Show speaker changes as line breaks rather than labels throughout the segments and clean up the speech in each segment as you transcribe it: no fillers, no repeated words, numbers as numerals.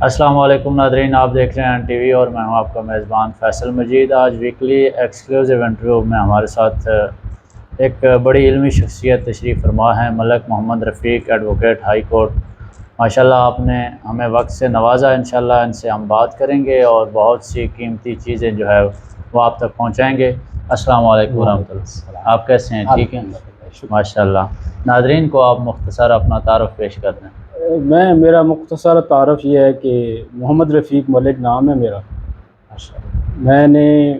السلام علیکم ناظرین، آپ دیکھ رہے ہیں ٹی وی اور میں ہوں آپ کا میزبان فیصل مجید۔ آج ویکلی ایکسکلوزیو انٹرویو میں ہمارے ساتھ ایک بڑی علمی شخصیت تشریف فرما ہے، ملک محمد رفیق، ایڈوکیٹ ہائی کورٹ۔ ماشاءاللہ آپ نے ہمیں وقت سے نوازا، انشاءاللہ ان سے ہم بات کریں گے اور بہت سی قیمتی چیزیں جو ہے وہ آپ تک پہنچائیں گے۔ السلام علیکم ورحمۃ اللہ، آپ کیسے ہیں؟ ٹھیک ہیں ماشاءاللہ۔ ناظرین کو آپ مختصر اپنا تعارف پیش کر دیں۔
میرا مختصر تعارف یہ ہے کہ محمد رفیق ملک نام ہے میرا۔ میں نے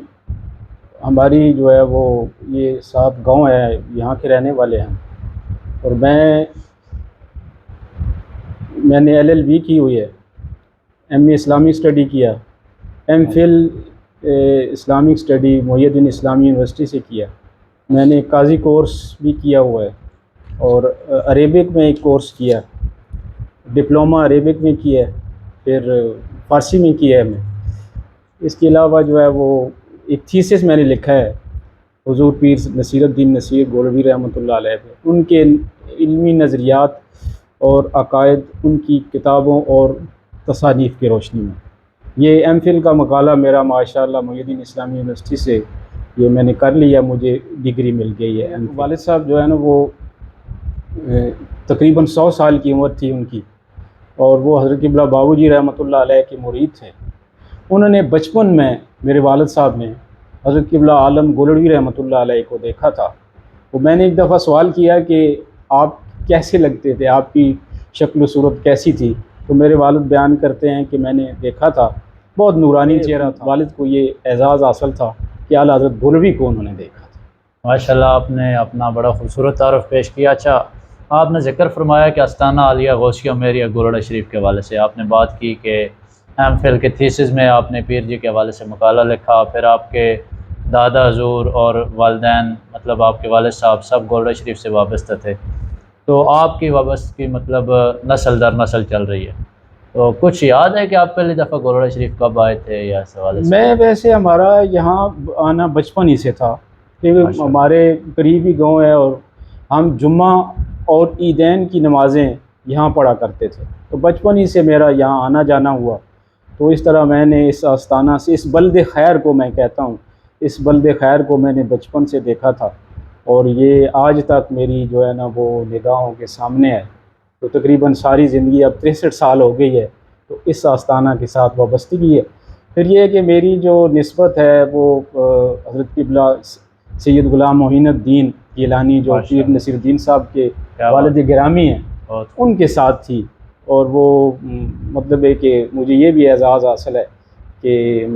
ہماری جو ہے وہ یہ 7 گاؤں ہے، یہاں کے رہنے والے ہیں، اور میں نے LLB کی ہوئی ہے، MA اسلامی اسٹڈی کیا، MPhil اسلامک اسٹڈی محی الدین اسلامی یونیورسٹی سے کیا۔ میں نے قاضی کورس بھی کیا ہوا ہے، اور عربک میں ایک کورس کیا، ڈپلومہ عربک میں کیا ہے، پھر فارسی میں کیا ہے میں۔ اس کے علاوہ جو ہے وہ ایک تھیسس میں نے لکھا ہے حضور پیر نصیر الدین نصیر گولوی رحمۃ اللہ علیہ پہ، ان کے علمی نظریات اور عقائد، ان کی کتابوں اور تصانیف کی روشنی میں۔ یہ MPhil کا مقالہ میرا ماشاءاللہ محی الدین اسلامی یونیورسٹی سے یہ میں نے کر لیا، مجھے ڈگری مل گئی ہے۔ والد صاحب جو ہے نا وہ تقریباً 100 سال کی عمر تھی ان کی، اور وہ حضرت قبلہ بابو جی رحمۃ اللہ علیہ کے مرید تھے۔ انہوں نے بچپن میں میرے والد صاحب نے حضرت قبلہ عالم گولڑوی رحمۃ اللہ علیہ کو دیکھا تھا۔ تو میں نے ایک دفعہ سوال کیا کہ آپ کیسے لگتے تھے، آپ کی شکل و صورت کیسی تھی؟ تو میرے والد بیان کرتے ہیں کہ میں نے دیکھا تھا، بہت نورانی چہرہ تھا۔ والد کو یہ اعزاز حاصل تھا کہ اعلیٰ حضرت گولوی کو انہوں نے دیکھا تھا۔
ماشاءاللہ آپ نے اپنا بڑا خوبصورت تعارف پیش کیا۔ اچھا، آپ نے ذکر فرمایا کہ آستانہ عالیہ غوثیہ میریہ گولڑا شریف کے حوالے سے آپ نے بات کی کہ MPhil کے تھیسس میں آپ نے پیر جی کے حوالے سے مقالہ لکھا، پھر آپ کے دادا حضور اور والدین مطلب آپ کے والد صاحب سب گولڑا شریف سے وابستہ تھے، تو آپ کی وابستگی مطلب نسل در نسل چل رہی ہے۔ تو کچھ یاد ہے کہ آپ پہلی دفعہ گولڑا شریف کب آئے تھے یا اس حوالے سے؟
میں ویسے ہمارا یہاں آنا بچپن ہی سے تھا، کیونکہ ہمارے قریبی گاؤں ہے، اور ہم جمعہ اور عیدین کی نمازیں یہاں پڑھا کرتے تھے، تو بچپن ہی سے میرا یہاں آنا جانا ہوا۔ تو اس طرح میں نے اس آستانہ سے، اس بلد خیر کو میں کہتا ہوں، اس بلد خیر کو میں نے بچپن سے دیکھا تھا، اور یہ آج تک میری جو ہے نا وہ نگاہوں کے سامنے ہے۔ تو تقریباً ساری زندگی اب 63 سال ہو گئی ہے، تو اس آستانہ کے ساتھ وابستگی ہے۔ پھر یہ کہ میری جو نسبت ہے وہ حضرت قبلہ سید غلام معین الدین گیلانی جو پیر نصیر الدین صاحب کے والد گرامی ہیں ان کے ساتھ تھی، اور وہ مطلب ہے کہ مجھے یہ بھی اعزاز حاصل ہے کہ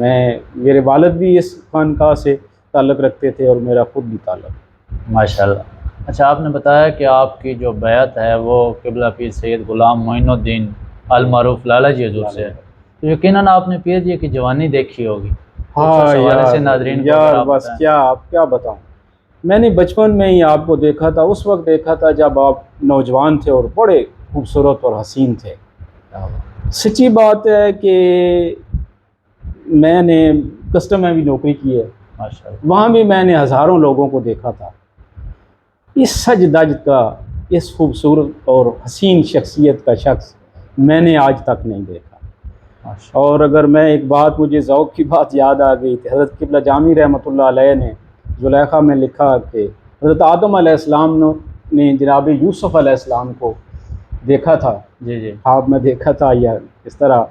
میرے والد بھی اس خانقاہ سے تعلق رکھتے تھے اور میرا خود بھی تعلق۔
ماشاءاللہ۔ اچھا، آپ نے بتایا کہ آپ کی جو بیعت ہے وہ قبلہ پیر سید غلام معین الدین المعروف لالا جی حضور سے ہے، تو یقیناً آپ نے پیر جی کی جوانی دیکھی ہوگی۔
ہاں یار بس کیا بتاؤں، میں نے بچپن میں ہی آپ کو دیکھا تھا، اس وقت دیکھا تھا جب آپ نوجوان تھے اور بڑے خوبصورت اور حسین تھے۔ سچی بات ہے کہ میں نے کسٹم میں بھی نوکری کی ہے، وہاں بھی میں نے ہزاروں لوگوں کو دیکھا تھا۔ اس سج دج کا، اس خوبصورت اور حسین شخصیت کا شخص میں نے آج تک نہیں دیکھا۔ اور اگر میں ایک بات، مجھے ذوق کی بات یاد آ گئی تھی، حضرت قبلہ جامی رحمۃ اللہ علیہ نے زلیخا میں لکھا کہ حضرت آدم علیہ السلام نے جناب یوسف علیہ السلام کو دیکھا تھا، خواب میں دیکھا تھا یا اس طرح،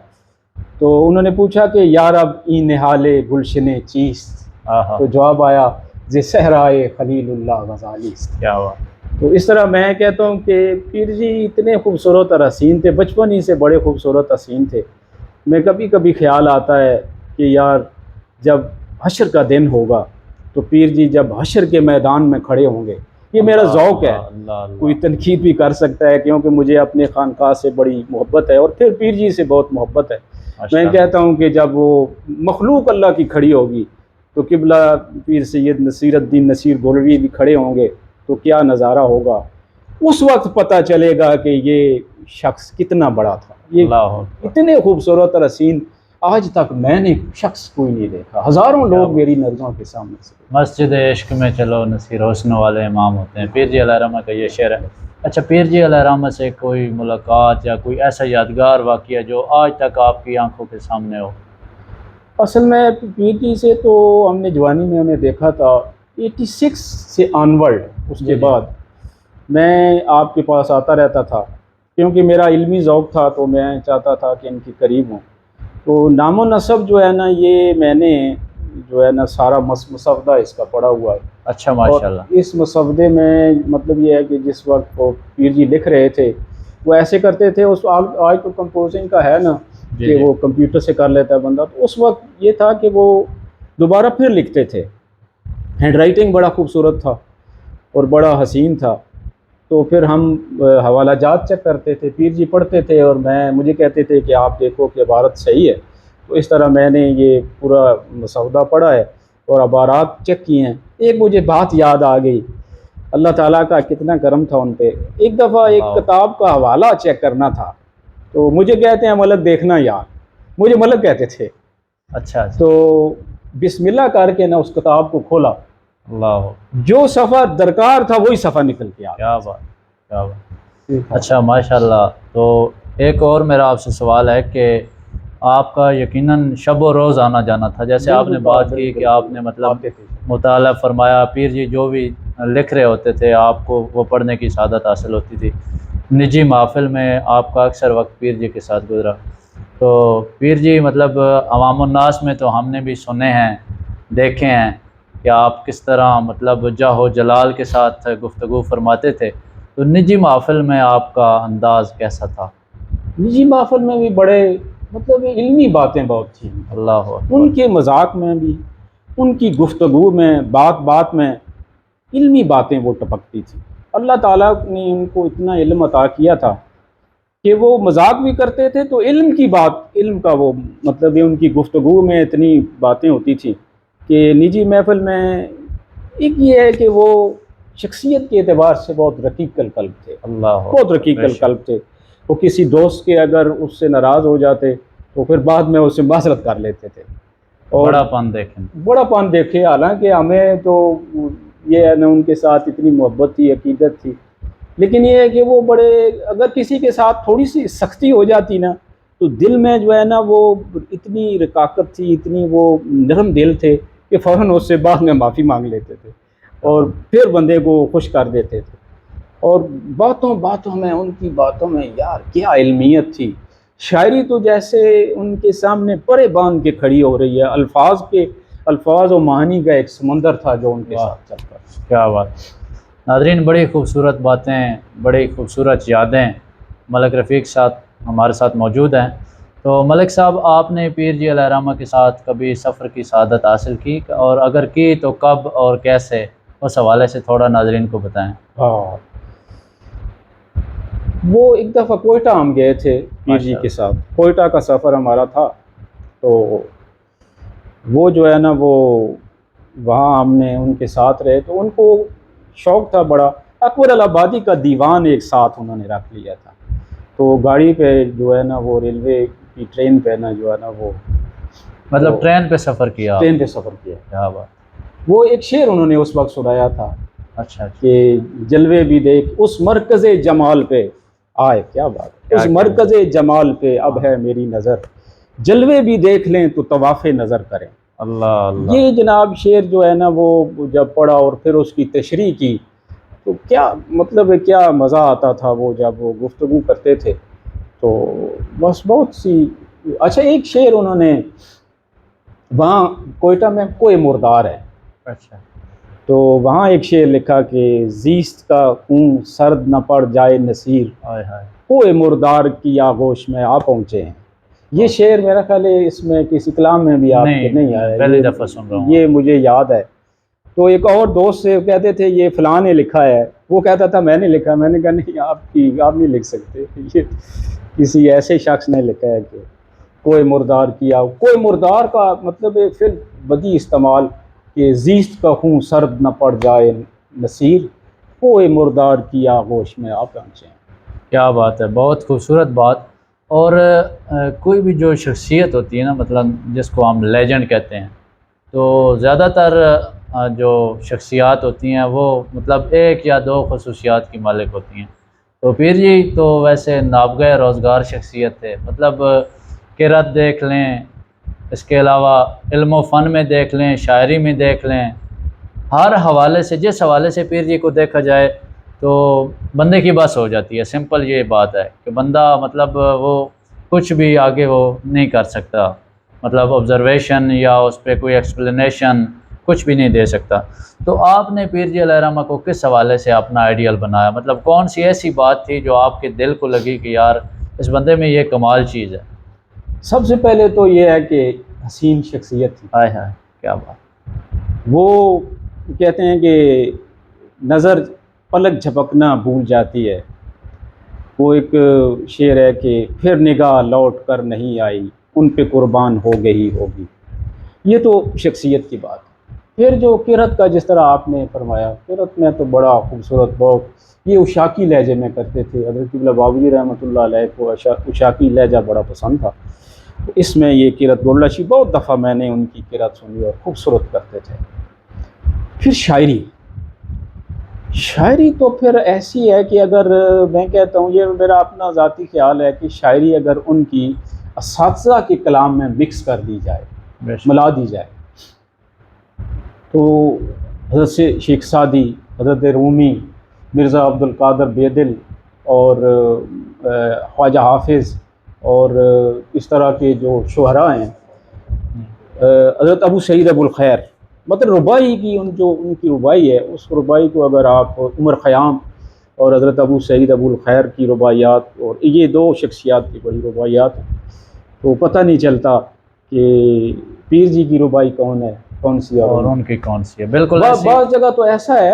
تو انہوں نے پوچھا کہ یا رب این نہالے گلشن چیست، تو جواب آیا ز صحرائے خلیل اللہ غزالی۔
کیا ہوا؟
تو اس طرح میں کہتا ہوں کہ پیر جی اتنے خوبصورت اور حسین تھے، بچپن ہی سے بڑے خوبصورت حسین تھے۔ میں کبھی کبھی خیال آتا ہے کہ یار جب حشر کا دن ہوگا تو پیر جی جب حشر کے میدان میں کھڑے ہوں گے، یہ میرا ذوق ہے، کوئی تنقید بھی کر سکتا ہے کیونکہ مجھے اپنے خانقاہ سے بڑی محبت ہے اور پھر پیر جی سے بہت محبت ہے۔ میں کہتا ہوں کہ جب وہ مخلوق اللہ کی کھڑی ہوگی تو قبلہ پیر سید نصیر الدین نصیر گولوی بھی کھڑے ہوں گے تو کیا نظارہ ہوگا، اس وقت پتہ چلے گا کہ یہ شخص کتنا بڑا تھا۔ یہ اتنے خوبصورت اور حسین آج تک میں نے شخص کوئی نہیں دیکھا، ہزاروں لوگ میری نظروں کے سامنے سے۔
مسجد عشق میں چلو نصیر حسن والے امام ہوتے ہیں، پیر جی علیہ رحمہ کا یہ شعر ہے۔ اچھا، پیر جی علیہ الرحمہ سے کوئی ملاقات یا کوئی ایسا یادگار واقعہ جو آج تک آپ کی آنکھوں کے سامنے ہو؟
اصل میں پیر جی سے تو ہم نے جوانی میں ہمیں دیکھا تھا 86 سے آنورڈ، اس کے بعد میں آپ کے پاس آتا رہتا تھا، کیونکہ میرا علمی ذوق تھا تو میں چاہتا تھا کہ ان کے قریب ہوں۔ تو نام و نسب جو ہے نا، یہ میں نے جو ہے نا سارا مسودہ اس کا پڑھا ہوا ہے۔
اچھا،
اور
ماشاءاللہ۔
اس مسودے میں مطلب یہ ہے کہ جس وقت وہ پیر جی لکھ رہے تھے وہ ایسے کرتے تھے، اس آج تو کمپوزنگ کا ہے نا کہ وہ کمپیوٹر سے کر لیتا ہے بندہ، تو اس وقت یہ تھا کہ وہ دوبارہ پھر لکھتے تھے۔ ہینڈ رائٹنگ بڑا خوبصورت تھا اور بڑا حسین تھا، تو پھر ہم حوالہ جات چیک کرتے تھے، پیر جی پڑھتے تھے اور مجھے کہتے تھے کہ آپ دیکھو کہ عبارت صحیح ہے، تو اس طرح میں نے یہ پورا مسودہ پڑھا ہے اور عبارات چیک کیے ہیں۔ ایک مجھے بات یاد آ گئی، اللہ تعالیٰ کا کتنا کرم تھا ان پہ۔ ایک دفعہ ایک کتاب کا حوالہ چیک کرنا تھا، تو مجھے کہتے ہیں ملک دیکھنا یار، مجھے ملک کہتے تھے۔
اچھا،
تو بسم اللہ کر کے نا اس کتاب کو کھولا،
اللہ،
جو صفحہ درکار تھا وہی صفحہ نکل کے آ گیا۔
کیا بات، کیا بات۔ اچھا، ماشاءاللہ۔ تو ایک اور میرا آپ سے سوال ہے کہ آپ کا یقیناً شب و روز آنا جانا تھا، جیسے آپ نے بات کی کہ آپ نے مطلب مطالعہ فرمایا، پیر جی جو بھی لکھ رہے ہوتے تھے آپ کو وہ پڑھنے کی سعادت حاصل ہوتی تھی۔ نجی محفل میں آپ کا اکثر وقت پیر جی کے ساتھ گزرا، تو پیر جی مطلب عوام الناس میں تو ہم نے بھی سنے ہیں، دیکھے ہیں کہ آپ کس طرح مطلب جاہ و جلال کے ساتھ گفتگو فرماتے تھے، تو نجی محفل میں آپ کا انداز کیسا تھا؟
نجی محفل میں بھی بڑے مطلب علمی باتیں بہت تھیں،
اللہ اکبر۔
ان کے مذاق میں بھی، ان کی گفتگو میں، بات بات میں علمی باتیں وہ ٹپکتی تھیں۔ اللہ تعالیٰ نے ان کو اتنا علم عطا کیا تھا کہ وہ مذاق بھی کرتے تھے تو علم کی بات، علم کا وہ مطلب ان کی گفتگو میں اتنی باتیں ہوتی تھیں کہ نجی محفل میں ایک یہ ہے کہ وہ شخصیت کے اعتبار سے بہت رقیق القلب تھے،
اللہ
بہت رقیق القلب تھے۔ وہ کسی دوست کے اگر اس سے ناراض ہو جاتے تو پھر بعد میں اس سے معذرت کر لیتے تھے، اور
بڑا پن دیکھیں،
بڑا پن دیکھے۔ حالانکہ ہمیں تو یہ ہے نا ان کے ساتھ اتنی محبت تھی، عقیدت تھی، لیکن یہ ہے کہ وہ بڑے، اگر کسی کے ساتھ تھوڑی سی سختی ہو جاتی نا تو دل میں جو ہے نا وہ اتنی رقاقت تھی، اتنی وہ نرم دل تھے کہ فوراً اس سے بعد میں معافی مانگ لیتے تھے اور پھر بندے کو خوش کر دیتے تھے۔ اور باتوں میں، ان کی باتوں میں یار کیا علمیت تھی۔ شاعری تو جیسے ان کے سامنے پرے باندھ کے کھڑی ہو رہی ہے، الفاظ و معانی کا ایک سمندر تھا جو ان کے ساتھ چلتا ہے۔
کیا بات۔ ناظرین، بڑی خوبصورت باتیں، بڑی خوبصورت یادیں ملک رفیق ساتھ ہمارے ساتھ موجود ہیں۔ تو ملک صاحب، آپ نے پیر جی علیہ الرحمہ کے ساتھ کبھی سفر کی سعادت حاصل کی، اور اگر کی تو کب اور کیسے، اس حوالے سے تھوڑا ناظرین کو بتائیں۔
ہاں، وہ ایک دفعہ کوئٹہ ہم گئے تھے پیر جی کے ساتھ، کوئٹہ کا سفر ہمارا تھا، تو وہ جو ہے نا وہ وہاں ہم نے ان کے ساتھ رہے، تو ان کو شوق تھا بڑا، اکبر الآبادی کا دیوان ایک ساتھ انہوں نے رکھ لیا تھا، تو گاڑی پہ جو ہے نا وہ ریلوے کی ٹرین پہ نا جو ہے نا وہ
مطلب ٹرین پہ سفر کیا؟
ٹرین پہ سفر کیا۔
کیا بات۔
وہ ایک شعر انہوں نے اس وقت سنایا تھا
اچھا
کہ جلوے بھی دیکھ اس مرکز جمال پہ آئے، کیا بات، اس مرکز جمال پہ اب ہے میری نظر، جلوے بھی دیکھ لیں تو طواف نظر کریں۔
اللہ اللہ۔
یہ جناب شعر جو ہے نا وہ جب پڑھا اور پھر اس کی تشریح کی تو کیا مطلب ہے، کیا مزہ آتا تھا وہ جب وہ گفتگو کرتے تھے، تو بس بہت سی۔ اچھا، ایک شعر انہوں نے وہاں کوئٹہ میں کوئے مردار ہے،
اچھا،
تو وہاں ایک شعر لکھا کہ زیست کا خون سرد نہ پڑ جائے نصیر،
ہائے ہائے،
کوئے مردار کی آغوش میں آ پہنچے ہیں۔ یہ شعر میرا خیال ہے اس میں کسی کلام میں بھی آپ کے نہیں آیا،
پہلی دفعہ سن رہا ہوں،
یہ مجھے یاد ہے۔ تو ایک اور دوست سے کہتے تھے یہ فلاں نے لکھا ہے، وہ کہتا تھا میں نے لکھا، میں نے کہا نہیں، آپ نہیں لکھ سکتے، یہ کسی ایسے شخص نے لکھا ہے کہ کوئے مردار کیا، کوئے مردار کا مطلب ہے پھر بدی استعمال کہ زیست کا خون سرد نہ پڑ جائے نصیر، کوئے مردار کی آغوش میں آپ پہنچے ہیں۔
کیا بات ہے، بہت خوبصورت بات۔ اور کوئی بھی جو شخصیت ہوتی ہے نا، مطلب جس کو ہم لیجنڈ کہتے ہیں، تو زیادہ تر جو شخصیات ہوتی ہیں وہ مطلب ایک یا دو خصوصیات کی مالک ہوتی ہیں۔ تو پیر جی تو ویسے نابغہ روزگار شخصیت تھے، مطلب قرأت دیکھ لیں، اس کے علاوہ علم و فن میں دیکھ لیں، شاعری میں دیکھ لیں، ہر حوالے سے جس حوالے سے پیر جی کو دیکھا جائے تو بندے کی بس ہو جاتی ہے۔ سمپل یہ بات ہے کہ بندہ مطلب وہ کچھ بھی آگے وہ نہیں کر سکتا، مطلب آبزرویشن یا اس پہ کوئی ایکسپلینیشن کچھ بھی نہیں دے سکتا۔ تو آپ نے پیر جی علیہ الرحمہ کو کس حوالے سے اپنا آئیڈیل بنایا؟ مطلب کون سی ایسی بات تھی جو آپ کے دل کو لگی کہ یار اس بندے میں یہ کمال چیز ہے؟
سب سے پہلے تو یہ ہے کہ حسین شخصیت تھی۔
ہائے ہائے کیا بات!
وہ کہتے ہیں کہ نظر پلک جھپکنا بھول جاتی ہے، وہ ایک شعر ہے کہ پھر نگاہ لوٹ کر نہیں آئی، ان پہ قربان ہو گئی ہوگی۔ یہ تو شخصیت کی بات ہے۔ پھر جو قرأت کا جس طرح آپ نے فرمایا، قرأت میں تو بڑا خوبصورت، بہت یہ اشاقی لہجے میں کرتے تھے۔ حضرت قبلہ بابوجی رحمۃ اللہ علیہ کو اشاقی لہجہ بڑا پسند تھا، اس میں یہ قرأت بولنا شی بہت دفعہ میں نے ان کی قرأت سنی اور خوبصورت کرتے تھے۔ پھر شاعری تو پھر ایسی ہے کہ اگر میں کہتا ہوں، یہ میرا اپنا ذاتی خیال ہے کہ شاعری اگر ان کی اساتذہ کے کلام میں مکس کر دی جائے، ملا دی جائے، تو حضرت شیخ سعدی، حضرت رومی، مرزا عبد القادر بیدل اور خواجہ حافظ اور اس طرح کے جو شعراء ہیں، حضرت ابو سعید ابو الخیر، مطلب ربائی کی ان کی ربائی ہے، اس ربائی کو اگر آپ عمر خیام اور حضرت ابو سعید ابو الخیر کی رباعیات، اور یہ دو شخصیات کی بڑی رباعیات ہیں، تو پتہ نہیں چلتا کہ پیر جی کی ربائی کون ہے، کون سی
اور ان کی کون سی ہے۔ بالکل
بعض جگہ تو ایسا ہے،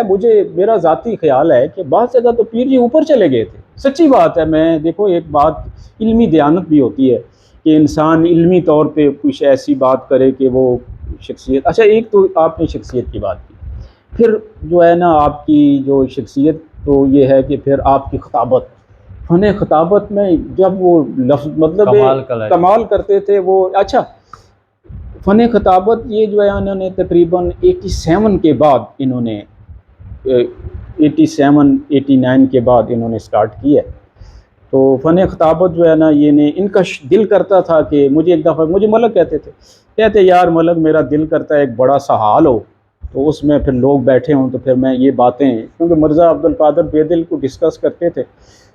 میرا ذاتی خیال ہے کہ بعض جگہ تو پیر جی اوپر چلے گئے تھے۔ سچی بات ہے، میں دیکھو ایک بات علمی دیانت بھی ہوتی ہے کہ انسان علمی طور پہ کچھ ایسی بات کرے کہ وہ شخصیت، اچھا ایک تو آپ نے شخصیت کی بات کی، پھر جو ہے نا آپ کی جو شخصیت تو یہ ہے کہ پھر آپ کی خطابت، فن خطابت میں جب وہ لفظ مطلب کمال کرتے تھے وہ۔ اچھا فن خطابت یہ جو ہے انہوں نے تقریباً 87 کے بعد، انہوں نے 89 کے بعد انہوں نے سٹارٹ کی ہے۔ تو فن خطابت جو ہے نا، یہ نے ان کا دل کرتا تھا کہ مجھے ایک دفعہ مجھے ملک کہتے یار ملک میرا دل کرتا ہے ایک بڑا سا ہال ہو، تو اس میں پھر لوگ بیٹھے ہوں، تو پھر میں یہ باتیں، کیونکہ مرزا عبد القادر بیدل کو ڈسکس کرتے تھے،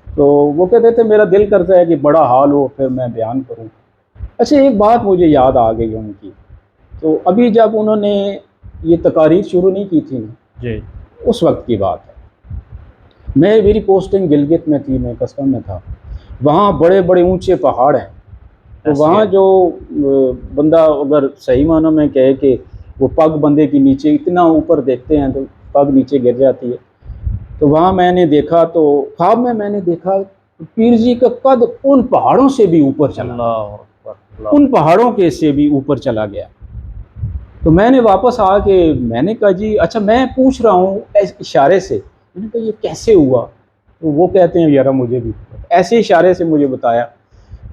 تو وہ کہتے تھے میرا دل کرتا ہے کہ بڑا ہال ہو، پھر میں بیان کروں۔ اچھا ایک بات مجھے یاد آ گئی ان کی، تو ابھی جب انہوں نے یہ تقاریر شروع نہیں کی تھی
جی،
اس وقت کی بات ہے، میری پوسٹنگ گلگت میں تھی، میں کسٹم میں تھا، وہاں بڑے بڑے اونچے پہاڑ ہیں، تو وہاں جو بندہ اگر صحیح معنوں میں کہے کہ وہ پگ بندے کی نیچے اتنا اوپر دیکھتے ہیں تو پگ نیچے گر جاتی ہے، تو وہاں میں نے دیکھا، تو خواب میں نے دیکھا پیر جی کا قد ان پہاڑوں سے بھی اوپر چلا، ان پہاڑوں کے سے بھی اوپر چلا گیا۔ تو میں نے واپس آ کے میں نے کہا جی اچھا میں پوچھ رہا ہوں اشارے سے، میں نے کہا یہ کیسے ہوا؟ تو وہ کہتے ہیں یار مجھے بھی ایسے اشارے سے مجھے بتایا۔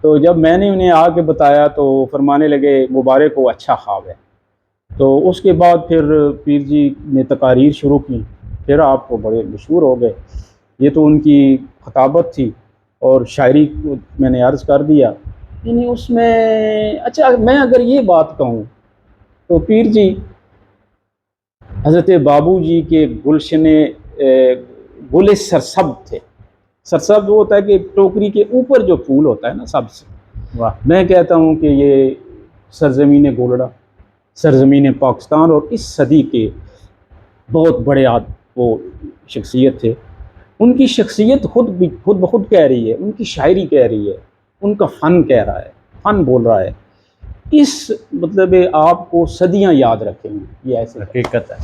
تو جب میں نے انہیں آ کے بتایا تو فرمانے لگے مبارک ہو، اچھا خواب ہے۔ تو اس کے بعد پھر پیر جی نے تقاریر شروع کی، پھر آپ کو بڑے مشہور ہو گئے۔ یہ تو ان کی خطابت تھی، اور شاعری کو میں نے عرض کر دیا، یعنی اس میں اچھا میں اگر یہ بات کہوں تو پیر جی حضرت بابو جی کے گلشن گل سرسب تھے۔ سرسب وہ ہوتا ہے کہ ٹوکری کے اوپر جو پھول ہوتا ہے نا سب سے، میں کہتا ہوں کہ یہ سرزمین گولڑا، سرزمین پاکستان اور اس صدی کے بہت بڑے وہ شخصیت تھے۔ ان کی شخصیت خود بخود کہہ رہی ہے، ان کی شاعری کہہ رہی ہے، ان کا فن کہہ رہا ہے، فن بول رہا ہے، اس مطلب آپ کو صدیاں یاد رکھیں گے، یہ ایسے
حقیقت ہے۔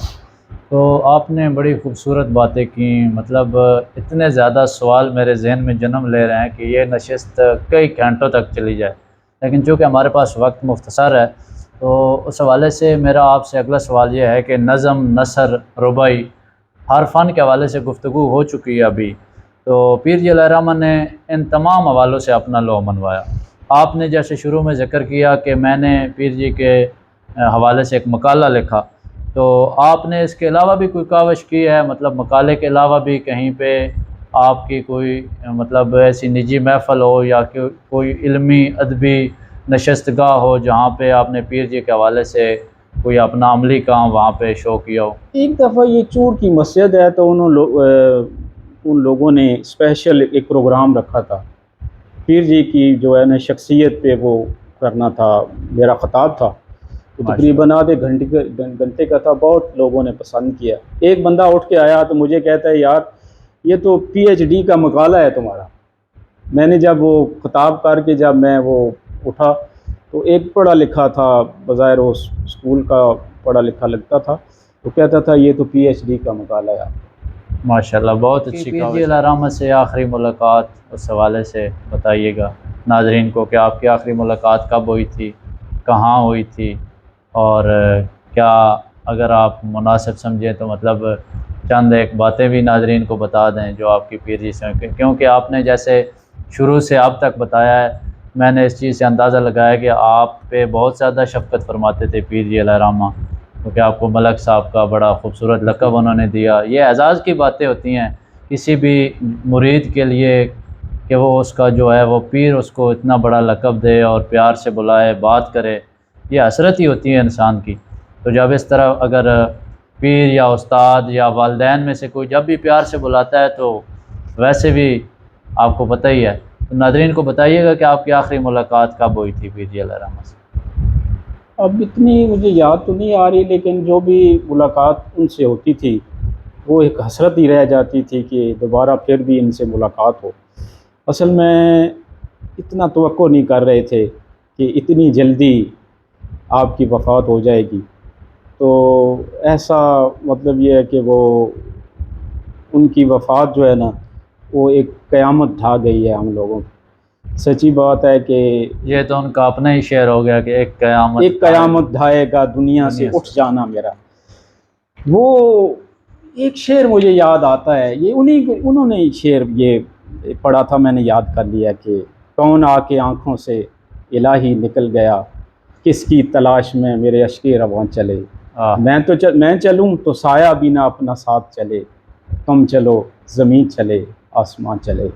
تو آپ نے بڑی خوبصورت باتیں کی، مطلب اتنے زیادہ سوال میرے ذہن میں جنم لے رہے ہیں کہ یہ نشست کئی گھنٹوں تک چلی جائے، لیکن چونکہ ہمارے پاس وقت مختصر ہے تو اس حوالے سے میرا آپ سے اگلا سوال یہ ہے کہ نظم، نثر، ربائی، ہر فن کے حوالے سے گفتگو ہو چکی ہے ابھی، تو پیر جی علیہ الرحمہ نے ان تمام حوالوں سے اپنا لوح منوایا۔ آپ نے جیسے شروع میں ذکر کیا کہ میں نے پیر جی کے حوالے سے ایک مقالہ لکھا، تو آپ نے اس کے علاوہ بھی کوئی کاوش کی ہے؟ مطلب مقالے کے علاوہ بھی کہیں پہ آپ کی کوئی مطلب ایسی نجی محفل ہو یا کہ کوئی علمی ادبی نشستگاہ ہو جہاں پہ آپ نے پیر جی کے حوالے سے کوئی اپنا عملی کام وہاں پہ شو کیا ہو؟
ایک دفعہ یہ چور کی مسجد ہے تو ان لوگوں نے اسپیشل ایک پروگرام رکھا تھا، پیر جی کی جو ہے نا شخصیت پہ وہ کرنا تھا، میرا خطاب تھا، وہ تقریباً آدھے گھنٹے کا تھا، بہت لوگوں نے پسند کیا۔ ایک بندہ اٹھ کے آیا تو مجھے کہتا ہے یار یہ تو پی ایچ ڈی کا مقالہ ہے تمہارا۔ میں نے جب وہ خطاب کر کے جب میں وہ اٹھا تو ایک پڑھا لکھا تھا، بظاہر وہ اسکول کا پڑھا لکھا لگتا تھا، تو کہتا تھا یہ تو پی ایچ ڈی کا مقالہ ہے۔
ماشاءاللہ، بہت اچھی پیر جی علیہ رحمت سے آخری ملاقات اس حوالے سے بتائیے گا ناظرین کو کہ آپ کی آخری ملاقات کب ہوئی تھی، کہاں ہوئی تھی، اور کیا اگر آپ مناسب سمجھیں تو مطلب چند ایک باتیں بھی ناظرین کو بتا دیں جو آپ کی پیر جی سے، کیونکہ آپ نے جیسے شروع سے اب تک بتایا ہے، میں نے اس چیز سے اندازہ لگایا کہ آپ پہ بہت زیادہ شفقت فرماتے تھے پیر جی علیہ رحمہ، کیونکہ آپ کو ملک صاحب کا بڑا خوبصورت لقب انہوں نے دیا۔ یہ اعزاز کی باتیں ہوتی ہیں کسی بھی مرید کے لیے کہ وہ اس کا جو ہے وہ پیر اس کو اتنا بڑا لقب دے اور پیار سے بلائے، بات کرے، یہ حسرت ہی ہوتی ہے انسان کی۔ تو جب اس طرح اگر پیر یا استاد یا والدین میں سے کوئی جب بھی پیار سے بلاتا ہے تو ویسے بھی آپ کو پتہ ہی ہے، تو ناظرین کو بتائیے گا کہ آپ کی آخری ملاقات کب ہوئی تھی پیر جی علیہ رحمہ سے؟
اب اتنی مجھے یاد تو نہیں آ رہی، لیکن جو بھی ملاقات ان سے ہوتی تھی وہ ایک حسرت ہی رہ جاتی تھی کہ دوبارہ پھر بھی ان سے ملاقات ہو۔ اصل میں اتنا توقع نہیں کر رہے تھے کہ اتنی جلدی آپ کی وفات ہو جائے گی، تو ایسا مطلب یہ ہے کہ وہ ان کی وفات جو ہے نا وہ ایک قیامت ڈھا گئی ہے ہم لوگوں کی۔ سچی بات ہے کہ
یہ تو ان کا اپنا ہی شعر ہو گیا کہ ایک
قیامت ڈھائے گا دنیا سے اٹھ جانا میرا۔ وہ ایک شعر مجھے یاد آتا ہے، یہ انہوں نے شعر یہ پڑھا تھا، میں نے یاد کر لیا کہ کون آ کے آنکھوں سے الہی نکل گیا، کس کی تلاش میں میرے اشک رواں چلے، میں چلوں تو سایہ بھی نہ اپنا ساتھ چلے، تم چلو زمین چلے آسمان چلے۔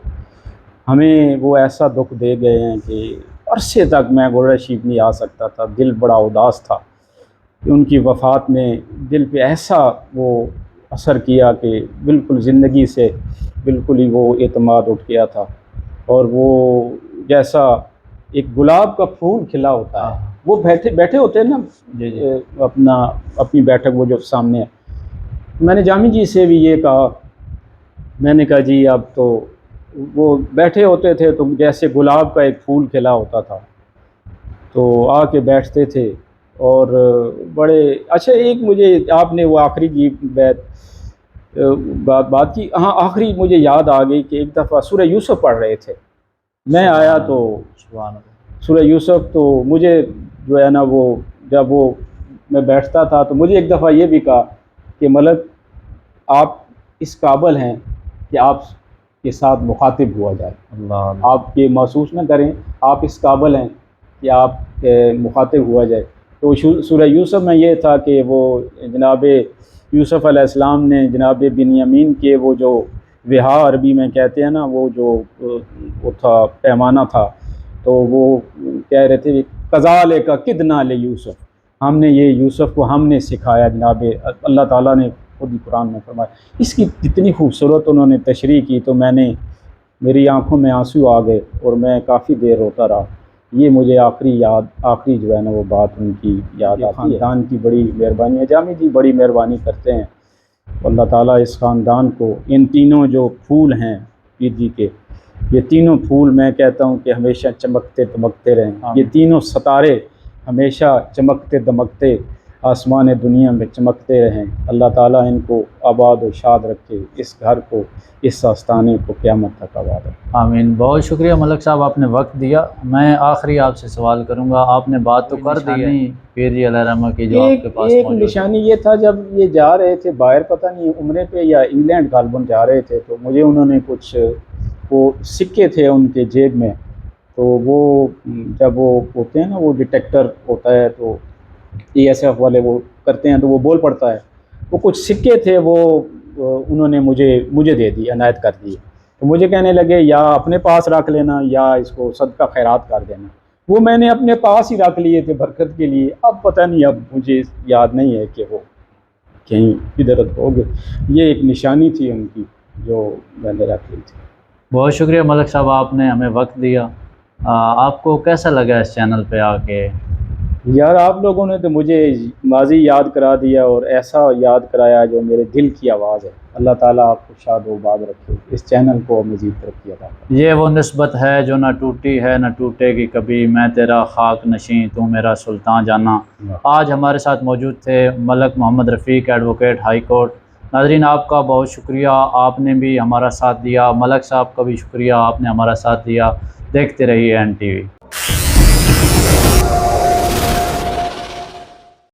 ہمیں وہ ایسا دکھ دے گئے ہیں کہ عرصے تک میں گولڑا شریف نہیں آ سکتا تھا، دل بڑا اداس تھا کہ ان کی وفات نے دل پہ ایسا وہ اثر کیا کہ بالکل زندگی سے بالکل ہی وہ اعتماد اٹھ گیا تھا، اور وہ جیسا ایک گلاب کا پھول کھلا ہوتا ہے، وہ بیٹھے ہوتے ہیں نا اپنی بیٹھک وہ جو سامنے ہے۔ میں نے جامی جی سے بھی یہ کہا، میں نے کہا جی اب تو وہ بیٹھے ہوتے تھے تو جیسے گلاب کا ایک پھول کھلا ہوتا تھا، تو آ کے بیٹھتے تھے اور بڑے اچھا۔ ایک مجھے آپ نے وہ آخری کی بات کی، ہاں آخری مجھے یاد آ گئی کہ ایک دفعہ سورہ یوسف پڑھ رہے تھے، میں آیا تو سورہ یوسف، تو مجھے جو ہے نا وہ جب وہ میں بیٹھتا تھا تو مجھے ایک دفعہ یہ بھی کہا کہ ملک آپ اس قابل ہیں کہ آپ کے ساتھ مخاطب ہوا جائے، آپ یہ محسوس نہ کریں، آپ اس قابل ہیں کہ آپ مخاطب ہوا جائے۔ تو سورہ یوسف میں یہ تھا کہ وہ جناب یوسف علیہ السلام نے جناب بنیامین کے وہ جو وہا عربی میں کہتے ہیں نا وہ جو وہ تھا پیمانہ تھا، تو وہ کہہ رہے تھے کذالک کدنا لیوسف، ہم نے یہ یوسف کو ہم نے سکھایا، جناب اللہ تعالیٰ نے خود ہی قرآن میں فرمایا۔ اس کی اتنی خوبصورت انہوں نے تشریح کی تو میری آنکھوں میں آنسو آ گئے اور میں کافی دیر روتا رہا۔ یہ مجھے آخری جو ہے نا وہ بات ان کی یاد آتی ہے۔ خاندان کی بڑی مہربانی ہے، جامی جی بڑی مہربانی کرتے ہیں، اللہ تعالیٰ اس خاندان کو، ان تینوں جو پھول ہیں پیر جی کے، یہ تینوں پھول میں کہتا ہوں کہ ہمیشہ چمکتے دمکتے رہیں، یہ تینوں ستارے ہمیشہ چمکتے دمکتے آسمان دنیا میں چمکتے رہیں، اللہ تعالیٰ ان کو آباد و شاد رکھے، اس گھر کو، اس آستانے کو قیامت تک آباد رکھے۔
آمین۔ بہت شکریہ ملک صاحب، آپ نے وقت دیا۔ میں آخری آپ سے سوال کروں گا، آپ نے بات تو کر دی ہے پیر جی علیہ رحمہ کی جو آپ کے پاس
ایک
موجود ہے۔
نشانی یہ تھا جب یہ جا رہے تھے باہر، پتہ نہیں عمرے پہ یا انگلینڈ غالباً جا رہے تھے، تو مجھے انہوں نے کچھ وہ سکے تھے ان کے جیب میں، تو وہ جب وہ ہوتے ہیں نا وہ ڈیٹیکٹر ہوتا ہے تو ESF والے وہ کرتے ہیں تو وہ بول پڑتا ہے، وہ کچھ سکے تھے وہ انہوں نے مجھے دے دی، عنایت کر دی۔ تو مجھے کہنے لگے یا اپنے پاس رکھ لینا یا اس کو صدقہ خیرات کر دینا. وہ میں نے اپنے پاس ہی رکھ لیے تھے برکت کے لیے. اب پتہ نہیں، اب مجھے یاد نہیں ہے کہ وہ کہیں ادھر ہو گئے. یہ ایک نشانی تھی ان کی جو میں نے رکھ لی تھی.
بہت شکریہ ملک صاحب، آپ نے ہمیں وقت دیا. آپ کو کیسا لگا اس چینل پہ آ کے؟
یار آپ لوگوں نے تو مجھے ماضی یاد کرا دیا اور ایسا یاد کرایا جو میرے دل کی آواز ہے. اللہ تعالیٰ آپ کو شاد و آباد رکھے، اس چینل کو مزید ترقی عطا کرے.
یہ وہ نسبت ہے جو نہ ٹوٹی ہے نہ ٹوٹے گی کبھی، میں تیرا خاک نشیں تو میرا سلطان جانا. آج ہمارے ساتھ موجود تھے ملک محمد رفیق، ایڈوکیٹ ہائی کورٹ. ناظرین آپ کا بہت شکریہ، آپ نے بھی ہمارا ساتھ دیا. ملک صاحب کا بھی شکریہ، آپ نے ہمارا ساتھ دیا. دیکھتے رہیے NTV.